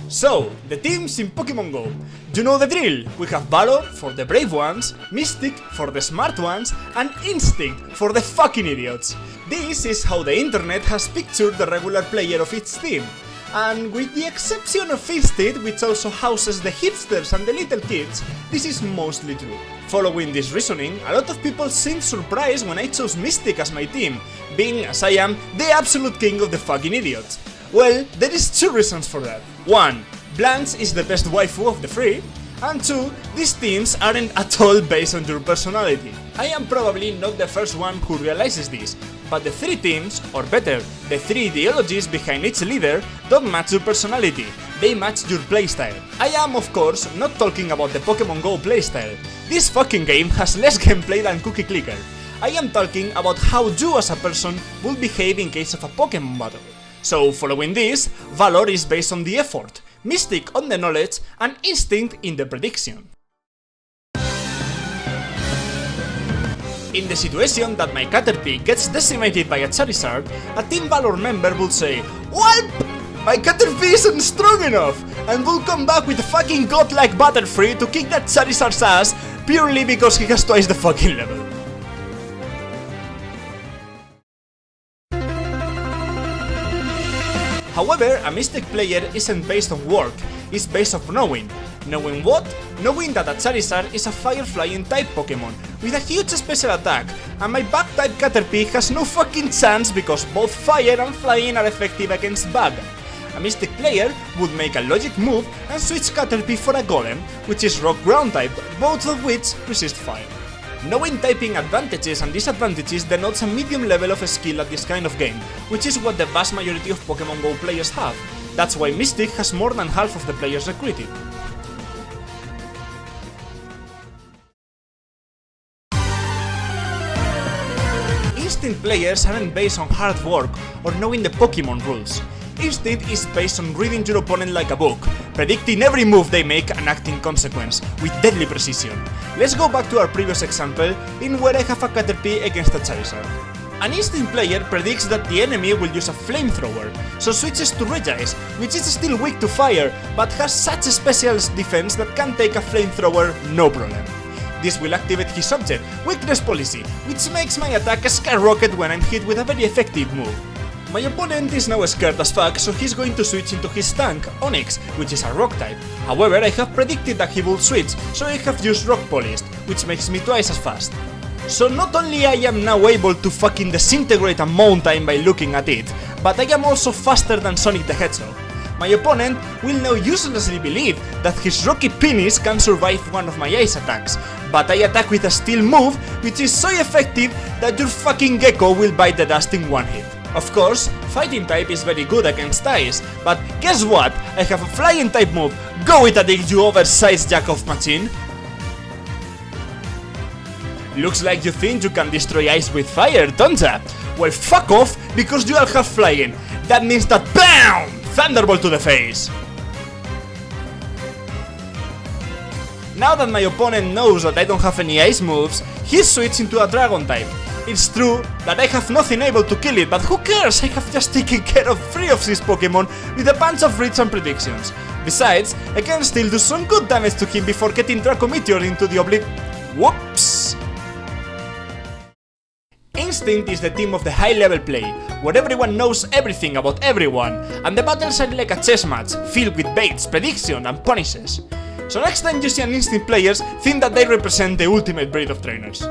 So, the teams in PokemonGO. You know the drill, we have Valor for the brave ones, Mystic for the smart ones, and Instinct for the fucking idiots. This is how the internet has pictured the regular player of each team. And with the exception of Instinct, which also houses the hipsters and the little kids, this is mostly true. Following this reasoning, a lot of people seemed surprised when I chose Mystic as my team, being, as I am, the absolute king of the fucking idiots. Well, there is two reasons for that. 1. Blanche is the best waifu of the three, and 2. These teams aren't at all based on your personality. I am probably not the first one who realizes this, but the three teams, or better, the three ideologies behind each leader, don't match your personality, they match your playstyle. I am, of course, not talking about the PokemonGO playstyle. This fucking game has less gameplay than Cookie Clicker. I am talking about how you as a person will behave in case of a Pokemon battle. So, following this, Valor is based on the effort, Mystic on the knowledge, and Instinct in the prediction. In the situation that my Caterpie gets decimated by a Charizard, a Team Valor member would say, "What? My Caterpie isn't strong enough!" and will come back with a fucking godlike Butterfree to kick that Charizard's ass purely because he has twice the fucking level. However, a Mystic player isn't based on work, it's based on knowing. Knowing what? Knowing that a Charizard is a fire-flying type Pokemon, with a huge special attack, and my Bug-type Caterpie has no fucking chance because both fire and flying are effective against Bug. A Mystic player would make a logic move and switch Caterpie for a Golem, which is Rock Ground type, both of which resist fire. Knowing typing advantages and disadvantages denotes a medium level of skill at this kind of game, which is what the vast majority of PokemonGO players have. That's why Mystic has more than half of the players recruited. Instinct players aren't based on hard work or knowing the Pokemon rules. Instinct is based on reading your opponent like a book, predicting every move they make and acting in consequence, with deadly precision. Let's go back to our previous example, in where I have a Caterpie against a Charizard. An Instinct player predicts that the enemy will use a flamethrower, so switches to Regice, which is still weak to fire, but has such a special defense that can take a flamethrower no problem. This will activate his object, Weakness Policy, which makes my attack skyrocket when I'm hit with a very effective move. My opponent is now scared as fuck, so he's going to switch into his tank, Onix, which is a rock type. However, I have predicted that he will switch, so I have used Rock Polished, which makes me twice as fast. So not only I am now able to fucking disintegrate a mountain by looking at it, but I am also faster than Sonic the Hedgehog. My opponent will now uselessly believe that his Rocky Penis can survive one of my ice attacks, but I attack with a steel move, which is so effective that your fucking gecko will bite the dust in one hit. Of course, Fighting type is very good against ice, but guess what? I have a Flying type move. Go with it, you oversized jack-off machine! Looks like you think you can destroy ice with fire, don't ya? Well, fuck off, because you all have Flying. That means that BAM! Thunderbolt to the face! Now that my opponent knows that I don't have any ice moves, he switched into a Dragon type. It's true that I have nothing able to kill it, but who cares? I have just taken care of 3 of these Pokemon with a bunch of reads and predictions. Besides, I can still do some good damage to him before getting Draco Meteor into the Whoops! Instinct is the team of the high-level play, where everyone knows everything about everyone, and the battles are like a chess match, filled with baits, predictions, and punishes. So next time you see an Instinct players, think that they represent the ultimate breed of trainers.